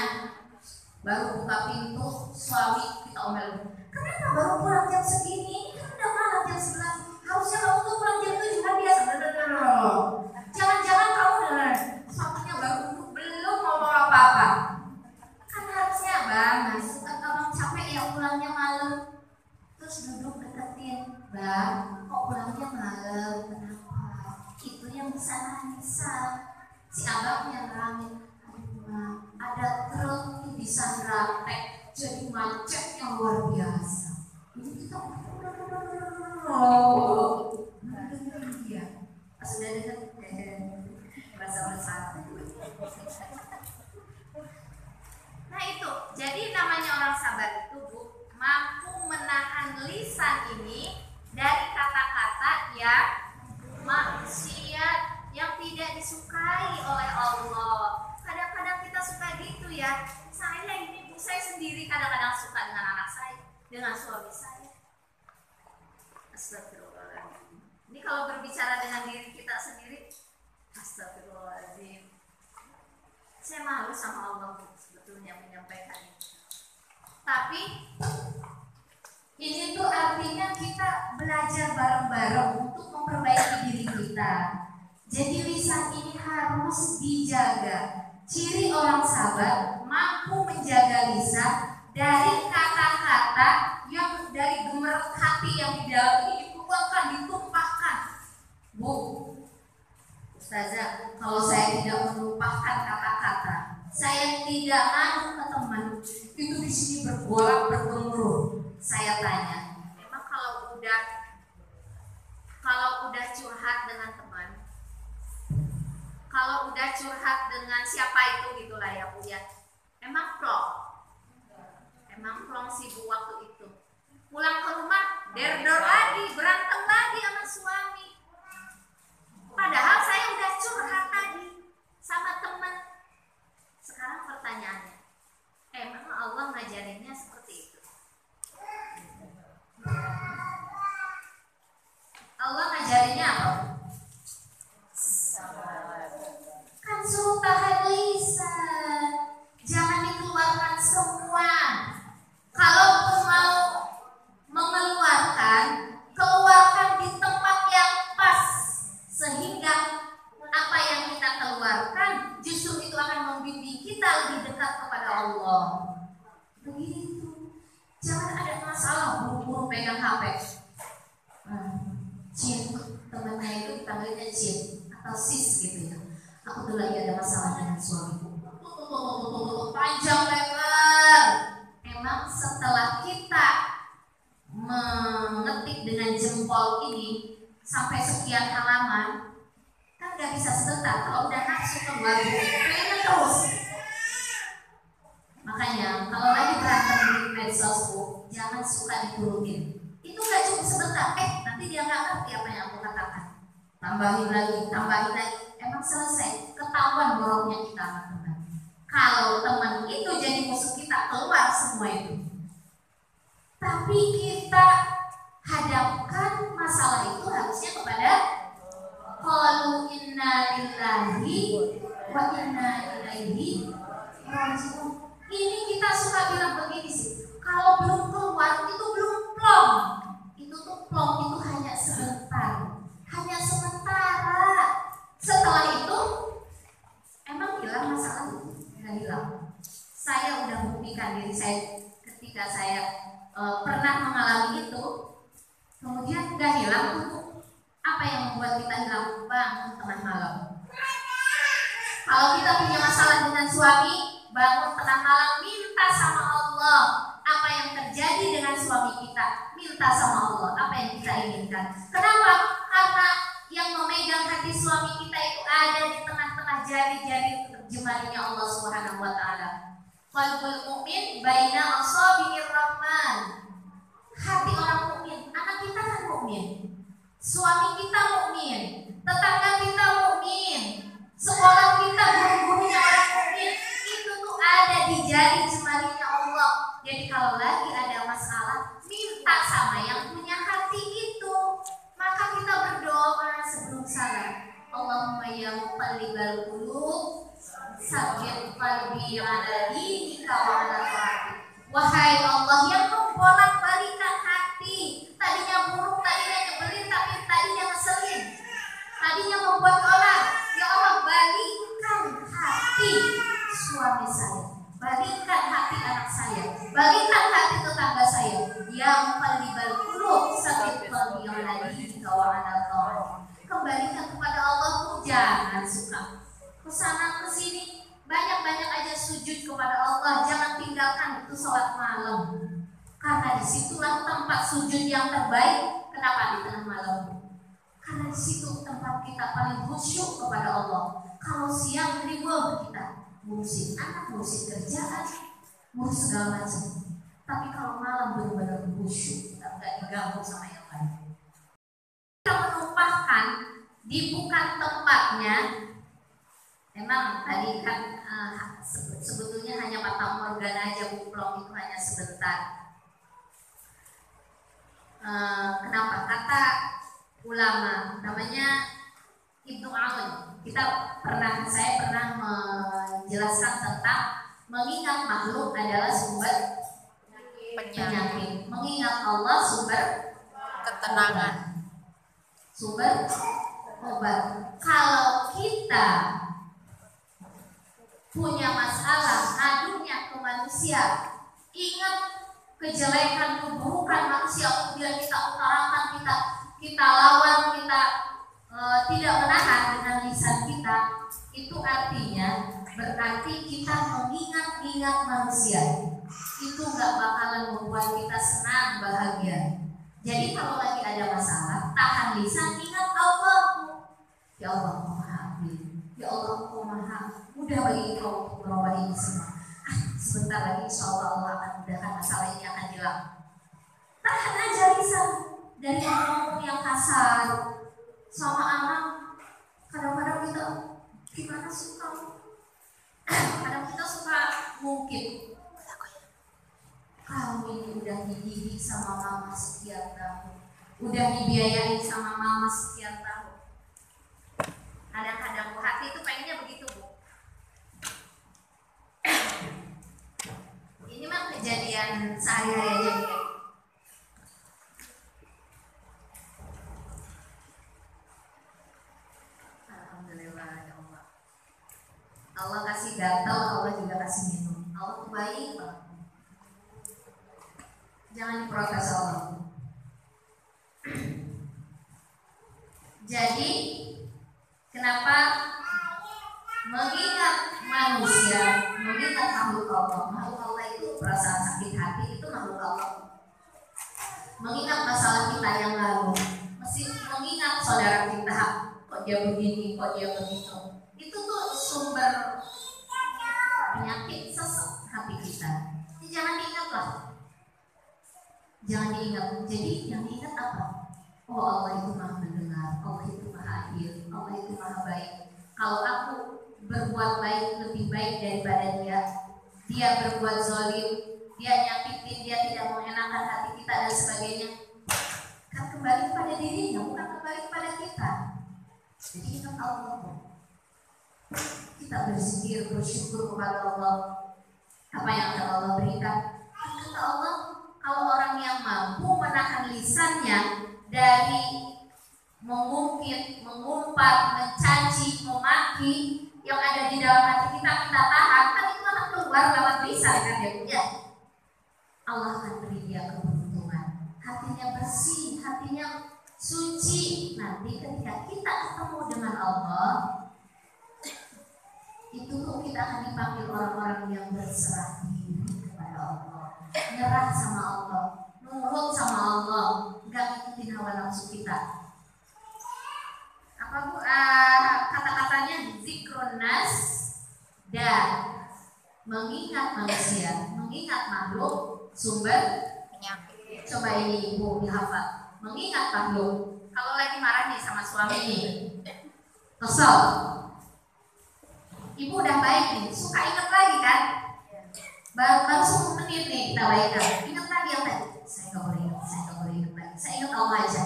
baru buka pintu suami kita omel. Kenapa baru pulang jam segini? Kan udah malam jam 11. Harusnya kamu tuh pulang jam 7 kan biasa. Jangan-jangan kamu dengar suaminya baru duduk belum ngomong apa-apa. Kan harusnya bang, suka abang capek ya pulangnya malam. Terus duduk deketin, bang, kok pulangnya malam? Kenapa? Itu yang bisa nangis. Si abangnya nangis. Ada truk bisa ngerantek jadi macet yang luar biasa. Ini kita dia pas udah dekat rasa bersatu. Nah itu, jadi namanya orang sabar itu bu, mampu menahan lisan ini dari kata-kata yang maksiat, yang tidak disukai oleh Allah. Kadang-kadang kita suka gitu ya. Saya ini bu, saya sendiri kadang-kadang suka dengan anak saya, dengan suami saya. Astagfirullahaladzim. Ini kalau berbicara dengan diri kita sendiri, astagfirullahaladzim. Saya malu sama Allah sebetulnya menyampaikan ini. Tapi ini tuh artinya kita belajar bareng-bareng untuk memperbaiki diri kita. Jadi lisan ini harus dijaga. Ciri orang sabar mampu menjaga lisan dari kata-kata yang dari gemerlap hati yang di dalam ini dikeluarkan, ditumpahkan. Bu, Ustazah, kalau saya tidak menumpahkan kata-kata, saya tidak ngadu ke teman, itu di sini bergolak bergemuruh. Saya tanya, memang kalau udah curhat dengan teman, kalau udah curhat dengan siapa itu gitulah ya Bu ya, emang plong sih Bu waktu itu. Pulang ke rumah, der-der lagi, berantem lagi sama suami. Padahal saya udah curhat tadi sama teman. Sekarang pertanyaannya, emang Allah ngajarinnya seperti itu? Allah ngajarinnya apa? Kan suruh tahan lisan, jangan dikeluarkan semua. Kalaupun mau mengeluarkan, keluarkan di tempat yang pas, sehingga apa yang kita keluarkan justru itu akan membimbing kita lebih dekat kepada Allah. Begitu. Jangan ada masalah buru-buru pegang HP. Cin, temannya itu dipanggilnya Cin atau Sis gitu ya. Aku tuh lagi ada masalah dengan suamiku. Panjang lebar. Emang setelah kita mengetik dengan jempol ini sampai sekian halaman, kan gak bisa sebentar. Kalau udah nafsu keluar, pengen terus. Makanya kalau lagi berantem di medsos, jangan suka diturutin. Itu gak cukup sebentar, nanti dia gak ngerti apa yang aku katakan. Tambahin lagi. Emang selesai, ketahuan boroknya kita sama teman. Kalau teman itu jadi musuh kita, keluar semua itu. Tapi kita hadapkan masalah itu harusnya kepada qalu inna lillahi wa inna ilaihi raji'un. Ini kita suka bilang begini sih, kalau belum keluar itu belum plong. Itu tuh plong itu hanya sebentar, hanya sementara. Setelah itu emang hilang masalah itu? Nggak hilang. Saya udah buktikan diri saya ketika saya pernah mengalami itu, kemudian nggak hilang tuh. Apa yang membuat kita hilang? Bangun tengah malam. Kalau kita punya masalah dengan suami, bangun tengah malam, minta sama Allah apa yang terjadi dengan suami kita, minta sama Allah apa yang kita inginkan. Kenapa? Karena yang memegang hati suami kita itu ada di tengah-tengah jari-jari jemarinya Allah Subhanahu wa taala. Qalbul mu'min baina asabi'ir rahman. Hati orang mukmin, anak kita kan mukmin, suami kita mukmin, tetangga kita mukmin, sekolah kita guru-gurunya orang mukmin, itu tuh ada di jari jemarinya Allah. Jadi kalau lagi ada masalah, minta sama yang punya hati itu. Maka kita berdoa sebelum salat, Allahumma ya muqallibal qulub, tsabbit qalbi ala dinika wa ala ta'atik. Wahai Allah yang membolak-balikan hati, tadinya buruk, tadinya nyebelin, tapi tadinya ngeselin, tadinya membuat orang, ya Allah balikkan hati suami saya, balikkan hati anak saya, balikkan hati tetangga saya. Yang qalbal qulub, tsabbit qalbi ala dinika wa ala ta'atik. Kembalikan kepada Allah, jangan suka kesana kesini, banyak-banyak aja sujud kepada Allah. Jangan tinggalkan itu sholat malam, karena disitulah tempat sujud yang terbaik. Kenapa di tengah malam? Karena disitu tempat kita paling khusyuk kepada Allah. Kalau siang ribut kita ngurusin anak, ngurusin kerjaan, ngurus segala macam. Tapi kalau malam benar-benar khusyuk, kita nggak diganggu sama yang lain. Kita menumpahkan di bukan tempatnya. Memang tadi kan sebetulnya hanya fata morgana aja, plong itu hanya sebentar. Kenapa? Kata ulama namanya Ibnu Aun. Saya pernah menjelaskan tentang mengingat makhluk adalah sumber penyakit. Mengingat Allah sumber ketenangan. Sumber obat. Kalau kita punya masalah, ngadunya ke manusia, ingat kejelekan, keburukan manusia, kemudian kita utarakan, kita lawan, kita tidak menahan dengan lisan kita, itu artinya berarti kita mengingat-ingat manusia. Itu nggak bakalan membuat kita senang, bahagia. Jadi kalau lagi ada masalah, tahan lisan, ingat Allah. Ya Allah, Kau Maha Adil. Ya Allah, Kau Maha mudah bagi Kau untuk merubah ini semua. Sebentar lagi insya Allah Allah akan mudahkan, masalah ini akan hilang. Tahan aja lisan dari ngomong yang kasar sama anak. Kadang-kadang kita gimana sih kamu? Kadang kita suka mungkin kamu ini udah dididik sama mama sekian tahun, udah dibiayain sama mama sekian tahun. Kadang-kadang hati itu pengennya begitu, Bu. Ini mah kejadian sehari-hari aja ya. Alhamdulillah ya Allah. Allah kasih gatal, Allah juga kasih minum. Allah tuh baik banget. Jangan diprotes Allah. Jadi kenapa mengingat manusia, mengingat makhluk Allah? Makhluk Allah itu perasaan sakit hati, itu makhluk Allah. Mengingat masalah kita yang lalu, mesti mengingat saudara kita, kok dia begini, kok dia begitu. Itu tuh sumber penyakit sesek hati kita. Jadi jangan diingat lah. Jangan diingat. Jadi yang diingat apa? Oh, Allah itu maha mendengar, Allah itu maha adil, Allah itu maha baik. Kalau aku berbuat baik lebih baik daripada dia berbuat zalim, dia nyakitin, dia tidak mengenakan hati kita dan sebagainya, kan kembali kepada dirinya, bukan kembali kepada kita. Jadi ingat Allah. Kita berzikir, bersyukur kepada Allah. Apa yang akan Allah berikan? Kata Allah, kalau orang yang mampu menahan lisannya dari mengungkit, mengumpat, mencaci, memaki yang ada di dalam hati kita tahan, kan itu akan keluar lewat lisan kan ya. Allah akan beri dia keberuntungan. Hatinya bersih, hatinya suci. Nanti ketika kita ketemu dengan Allah, itu tuh kita akan dipanggil orang-orang yang berserah diri kepada Allah, nyerah sama Allah, nurut sama Allah, nggak ngikutin hawa nafsu kita. Apa Bu kata-katanya? Zikrun nas dan mengingat manusia, mengingat makhluk sumber penyakit. Coba ini Ibu dihafal. Mengingat makhluk. Kalau lagi marah nih sama suami nih, kesel, Ibu udah baik nih, suka ingat lagi kan? Baru 10 menit nih kita baikkan. Ingat lagi yang tadi. Saya nggak boleh ingat, saya nggak boleh ingat lagi. Saya ingat Allah aja.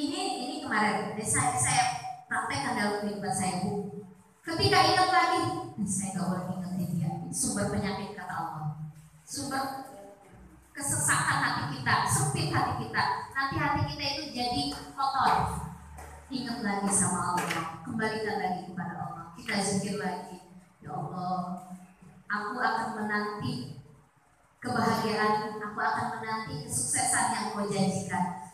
Ini kemarin, saya praktekkan dalam kehidupan saya, Bu. Ketika ingat lagi, saya nggak boleh ingetin dia. Sumber penyakit kata Allah. Sumber kesesakan hati kita, sempit hati kita. Nanti hati kita itu jadi kotor. Ingat lagi sama Allah, kembalikan lagi kepada Allah. Kita zikir lagi, ya Allah, aku akan menanti kebahagiaan, aku akan menanti kesuksesan yang Kau janjikan.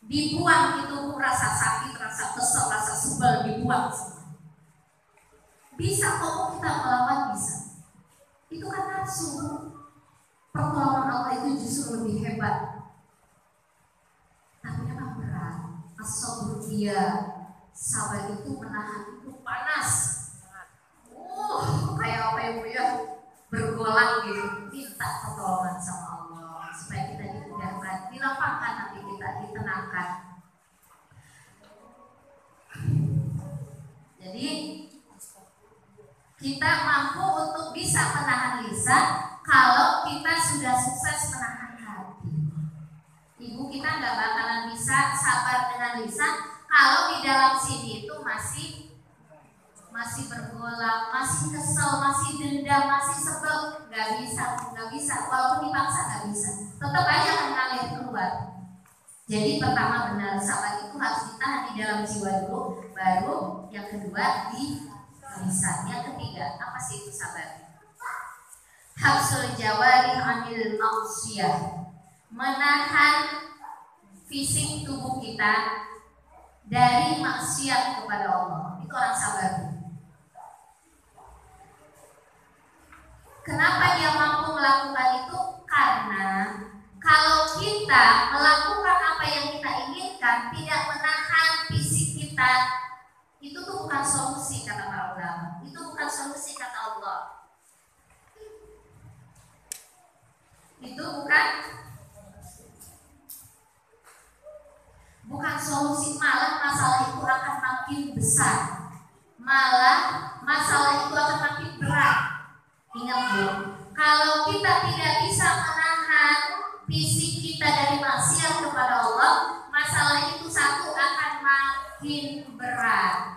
Dibuang itu rasa sakit, rasa kesel, rasa sebel, dibuang semua. Bisa kok kita melawan, bisa. Itu kan nafsu. Pertolongan Allah itu justru lebih hebat. Tapi memang berat. As-sabr dia, sabar itu menahan itu panas. Kayak apa ya Bu ya? Bergolak gitu. Minta pertolongan sama Allah supaya kita dimudahkan, dilapangkan hati kita, ditenangkan. Jadi kita mampu untuk bisa menahan lisan kalau kita sudah sukses menahan hati. Ibu kita nggak bakalan bisa sabar dengan lisan kalau di dalam sini itu masih masih bergolak, masih kesel, masih dendam, masih sebel, nggak bisa, walaupun dipaksa nggak bisa, tetap aja akan ngalir keluar. Jadi pertama benar, sabar itu harus ditahan di dalam jiwa dulu, baru yang kedua di lisan. Yang ketiga, apa sih itu sabar? Habsul jawari anil maksiyah, menahan fisik tubuh kita dari maksiat kepada Allah. Itu orang sabar. Kenapa dia mampu melakukan itu? Karena kalau kita melakukan apa yang kita inginkan, tidak menahan fisik kita, itu tuh bukan solusi kata para ulama. Itu bukan solusi kata Allah. Itu bukan solusi, malah masalah itu akan makin besar. Malah masalah itu akan makin berat. Ingat Bu, kalau kita tidak bisa menahan fisik kita dari maksiat kepada Allah, masalah itu satu akan makin berat.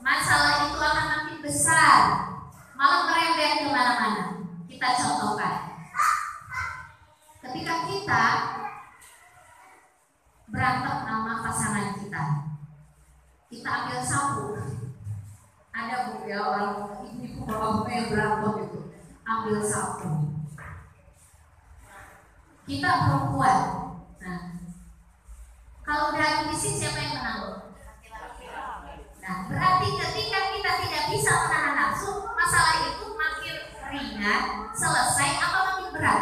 Masalah itu akan makin besar, malah merembet kemana-mana. Kita contohkan. Ketika kita berantem sama pasangan kita ambil sapu. Ada Bu ya orang ibu bapak yang berantem itu ambil sapu. Kita perempuan. Nah, kalau udah adu fisik siapa yang menang? Nah, berarti ketika kita tidak bisa menahan nafsu, masalah itu makin ringan, selesai apa makin berat?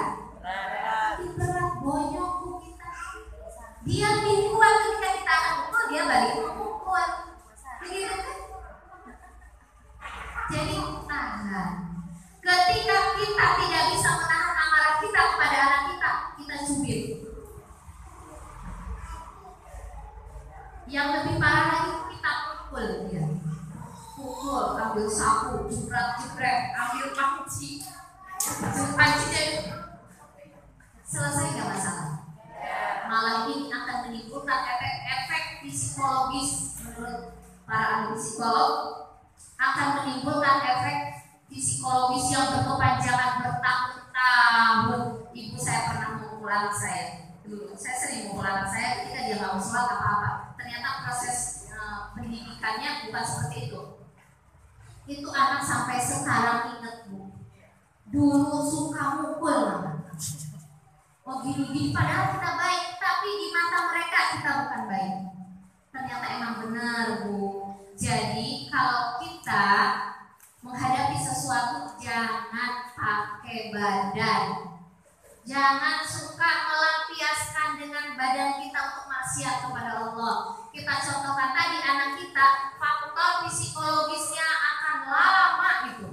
Berat, bonyok kita. Dia mingguan ketika kita akan pukul, dia balik memukul. Begitu kan? Jadi tahan. Ketika kita tidak bisa menahan amarah kita kepada anak kita cubit. Yang lebih parah lagi kita pukul dia. Pukul, ambil sapu, jebret, ambil panci jadi selesai nggak masalah. Malah ini akan menimbulkan efek psikologis. Menurut para ahli psikolog, akan menimbulkan efek psikologis yang berkepanjangan bertahun-tahun. Ibu saya pernah memukul anak saya dulu. Saya sering memukul anak saya ketika dia nggak mau sholat apa-apa. Ternyata proses pendidikannya bukan seperti itu. Itu anak sampai sekarang ingat Bu. Dulu suka mukul mama. Oh gini-gini, padahal kita baik, tapi di mata mereka kita bukan baik. Ternyata emang benar Bu. Jadi kalau kita menghadapi sesuatu jangan pakai badan. Jangan suka melampiaskan dengan badan kita untuk maksiat kepada Allah. Kita contohkan tadi anak kita, faktor psikologisnya akan lama itu.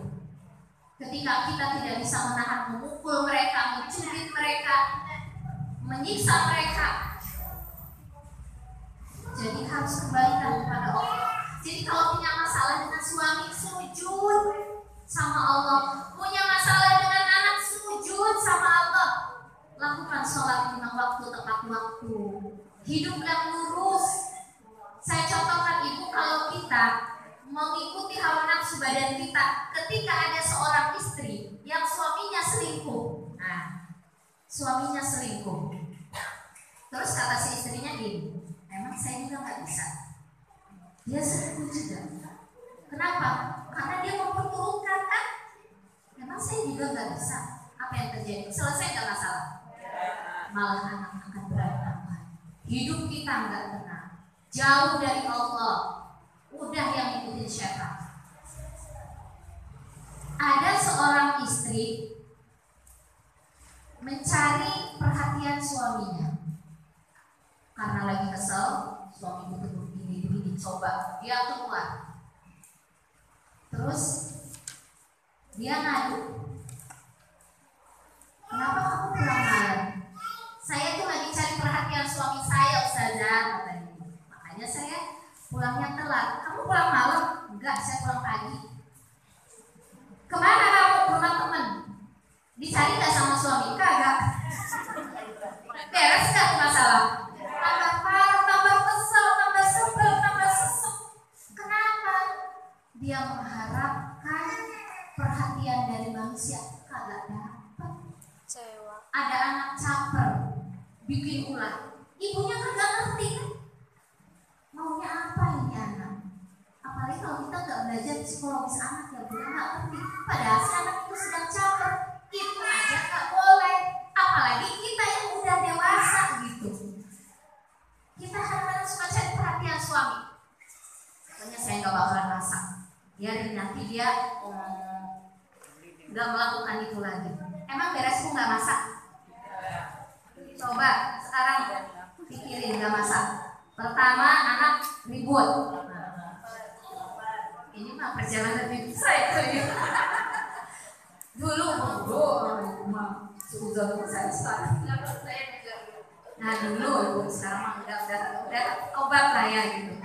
Ketika kita tidak bisa menahan memukul mereka, mencubit mereka, menyiksa mereka. Jadi harus kembalikan kepada Allah. Jadi kalau punya masalah dengan suami, sujud sama Allah. Punya masalah dengan anak, sujud sama Allah. Lakukan sholat 5 waktu tepat waktu. Hidup yang lurus. Saya contohkan Ibu, kalau kita mengikuti hawa nafsu badan kita, ketika ada seorang istri yang suaminya selingkuh. Nah, suaminya selingkuh. Terus kata si istrinya gini, emang saya juga nggak bisa. Dia selingkuh juga. Kenapa? Karena dia memperturutkan kan? Memang saya juga nggak bisa. Apa yang terjadi? Selesai nggak masalah? Malah anak akan berantakan. Hidup kita nggak tenang. Jauh dari Allah. Udah yang ikutin syaitan. Ada seorang istri mencari perhatian suaminya. Karena lagi kesel, suami butuh begini, coba dia keluar. Terus dia ngadu, kenapa kamu pulang malam? Saya tuh lagi cari perhatian suami saya, Ustazah, katanya. Makanya saya pulangnya telat. Kamu pulang malam? Enggak, saya pulang pagi. Kemana kamu? Ke rumah temen. Dicari gak sama suami? Kagak. Beres gak masalah? Tambah parah, tambah kesel, tambah sebel, tambah sesek. Kenapa? Dia mengharap nanti dia nggak melakukan itu lagi. Emang beres Bu nggak masak? Coba sekarang pikirin nggak masak. Pertama anak ribut. Ini mah perjalanan hidup saya tuh ya. Dulu sudah saya sekarang. Nah dulu Bu, sekarang udah obat lah ya gitu.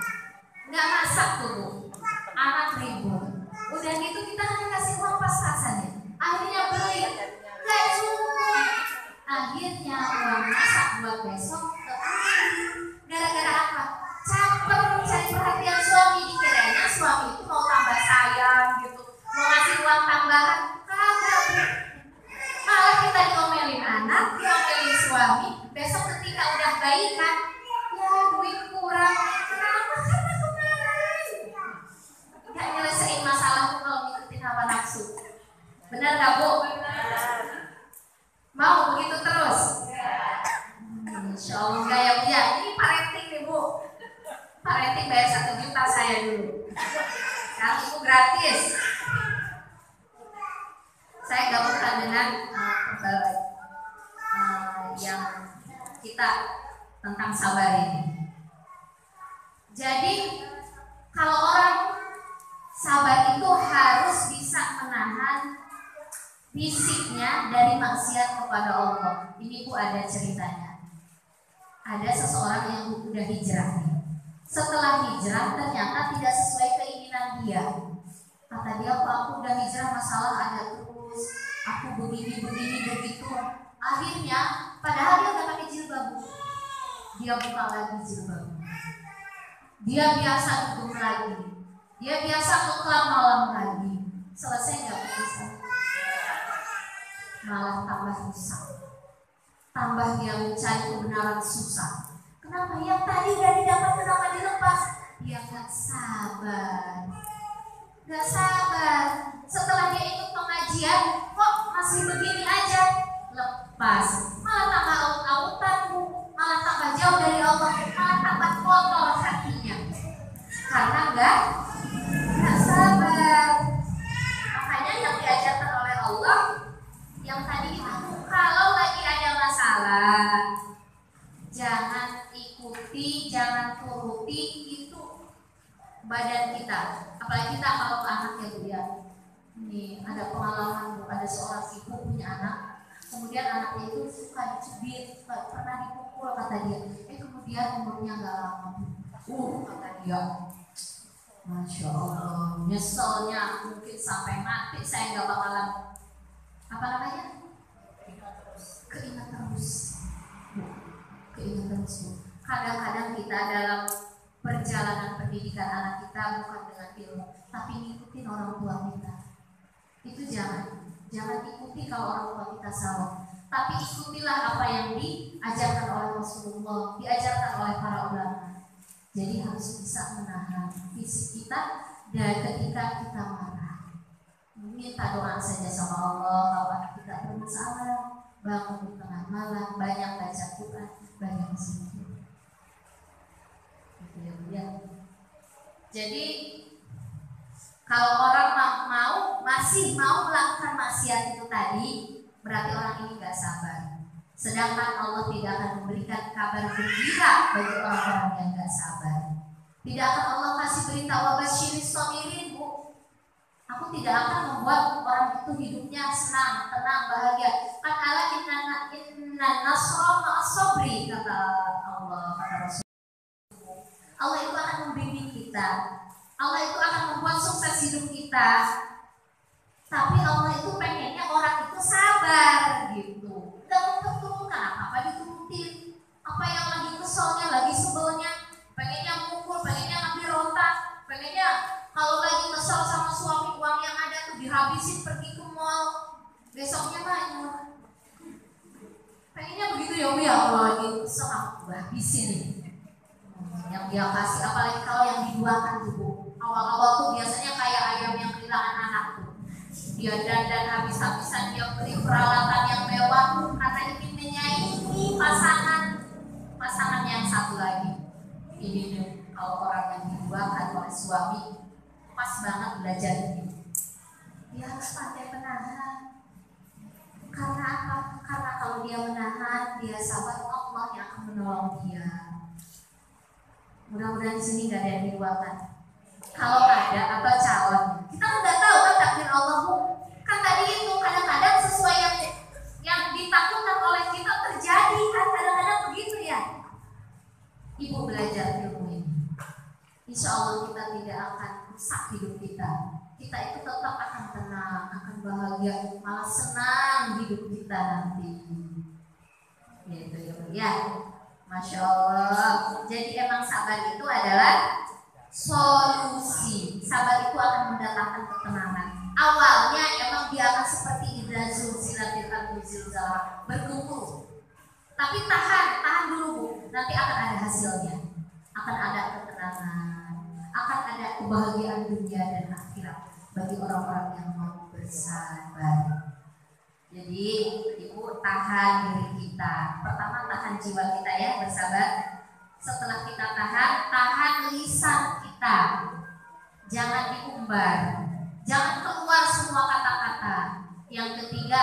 Nggak masak tuh Bu, anak ribut. Udah gitu kita hanya kasih uang pas-pasan ya. Akhirnya beli, nggak cukup. Akhirnya uang masak buat besok gara-gara apa? Caper mencari perhatian suami, dikiranya suami itu mau tambah sayang gitu, mau ngasih uang tambahan, kagak. Malah kita diomelin anak, diomelin suami. Besok ketika udah baikan, ya duit kurang. Kenapa? Karena kemarin nggak nyelesain masalah tuh kalau ngikutin hawa nafsu. Benar nggak Bu? Mau begitu terus? Insya Allah enggak ya Bu ya. Ini parenting nih Bu. Parenting bayar 1 juta saya dulu. Sekarang Ibu gratis. Saya gabungkan dengan yang kita tentang sabar ini. Jadi kalau orang sabar itu harus bisa menahan fisiknya dari maksiat kepada Allah. Ini Bu ada ceritanya. Ada seseorang yang udah hijrah nih. Setelah hijrah ternyata tidak sesuai keinginan dia. Kata dia, kok aku udah hijrah masalah ada terus, aku begini begitu. Akhirnya padahal dia udah pakai jilbab, dia buka lagi jilbab. Dia biasa duduk lagi, dia biasa ke klub malam lagi. Selesai nggak bisa, malah tambah rusak, tambah dia mencari kebenaran susah. Kenapa? Yang tadi udah didapat kenapa dilepas? Dia nggak sabar. Setelah dia ikut pengajian, kok masih begini aja? Lepas, malah tambah aut-autan Bu, malah tambah jauh dari Allah, malah tambah kotor hatinya. Karena nggak sabar. Makanya yang diajarkan oleh Allah, yang tadi itu kalau lagi ada masalah, jangan ikuti, jangan turuti itu badan kita. Apalagi kita kalau ke anaknya Bu ya. Ini ada pengalaman Bu, ada seorang ibu punya anak, kemudian anaknya itu suka dicubit, pernah dipukul kata dia. Kemudian umurnya nggak lama Bu, kata dia, Masya Allah, nyeselnya mungkin sampai mati saya nggak bakalan apa namanya? Keingat terus Bu. Kadang-kadang kita dalam perjalanan pendidikan anak kita bukan dengan ilmu, tapi ngikutin orang tua kita. Itu jangan ikuti kalau orang tua kita salah, tapi ikutilah apa yang diajarkan oleh Rasulullah, diajarkan oleh para ulama. Jadi harus bisa menahan fisik kita dan ketika kita marah. Minta doa saja sama Allah kalau anak kita bermasalah, bangun di tengah malam, banyak baca Quran, banyak zikir. Jadi kalau orang masih mau melakukan maksiat itu tadi, berarti orang ini gak sabar. Sedangkan Allah tidak akan memberikan kabar gembira bagi orang-orang yang gak sabar. Tidak akan Allah kasih berita wabasyiris sabirin Bu. Aku tidak akan membuat orang itu hidupnya senang, tenang, bahagia. Kan Allah inna nasra ma'as sabri, kata Allah, kata Rasul. Allah itu akan membimbing kita. Allah itu akan membuat sukses hidup kita. Tapi Allah itu pengennya orang itu sabar gitu. Gak memperturunkan apa diturutin. Apa yang lagi keselnya, lagi sebelnya, pengennya mukul, pengennya ngambil rontak, pengennya kalau lagi kesel sama suami uang yang ada tuh dihabisin pergi ke mall. Besoknya banyak. Pengennya begitu ya Bu ya, kalau lagi kesel aku habisin nih. Yang dia kasih, apalagi kalau yang diduakan tuh Bu. Awal-awal tuh biasanya kayak ayam yang kehilangan anak tuh. Dia dandan habis-habisan, dia beli peralatan yang mewah karena ingin menyaingi pasangan yang satu lagi. Ini nih, kalau orang yang diduakan oleh suami pas banget belajar ini. dia harus pandai menahan. Karena apa? Karena kalau dia menahan, dia sabar, Allah yang akan menolong dia. Mudah-mudahan di sini nggak ada yang diluapkan. Kalau ada apa calon, kita nggak tahu kan takdir Allah, Bu. Kan tadi itu kadang-kadang sesuai yang ditakutkan oleh kita terjadi, kan kadang-kadang begitu ya. Ibu belajar ilmu ini, insya Allah kita tidak akan rusak hidup kita. Kita itu tetap akan tenang, akan bahagia, malah senang hidup kita nanti. Gitu ya. Masya Allah. Jadi emang sabar itu adalah solusi. Sabar itu akan mendatangkan ketenangan. Awalnya emang dia akan seperti idza zulzilatil ardu zilzalaha, bergumul. Tapi tahan dulu, Bu. Nanti akan ada hasilnya. Akan ada ketenangan, akan ada kebahagiaan dunia dan akhirat bagi orang-orang yang mau bersabar. Jadi Ibu tahan diri kita. Pertama tahan jiwa kita ya, bersabar. Setelah kita tahan lisan kita. Jangan diumbar, jangan keluar semua kata-kata. Yang ketiga,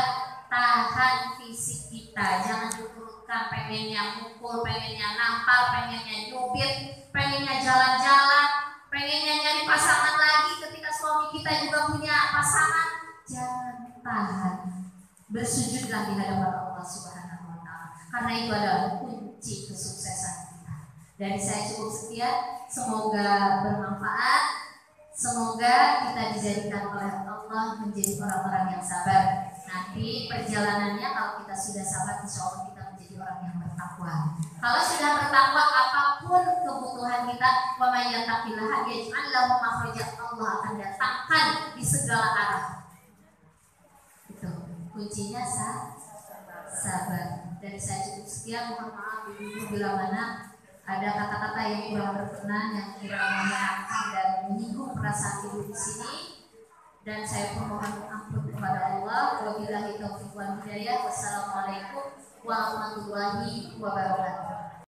tahan fisik kita. Jangan diturutkan pengennya mukul, pengennya nampar, pengennya nyubit, pengennya jalan-jalan, pengennya nyari pasangan lagi ketika suami kita juga punya pasangan. Jangan, tahan. Bersujudlah di hadapan Allah Subhanahu wa Ta'ala, karena itu adalah kunci kesuksesan kita. Dari saya cukup sekian, semoga bermanfaat, semoga kita dijadikan oleh Allah menjadi orang-orang yang sabar. Nanti perjalanannya kalau kita sudah sabar, insya Allah kita menjadi orang yang bertakwa. Kalau sudah bertakwa, apapun kebutuhan kita, wa may yattaqillaha yaj'al lahu makhraja, Allah akan datangkan di segala arah. Kuncinya sabar. Dari saya cukup sekian, mohon maaf Ibu bila mana ada kata-kata yang kurang berkenan, yang kurang menyenangkan dan menyinggung perasaan Ibu di sini. Dan saya pun mohon ampun kepada Allah. Wabillahi taufiq wal hidayah. Wassalamualaikum warahmatullahi wabarakatuh.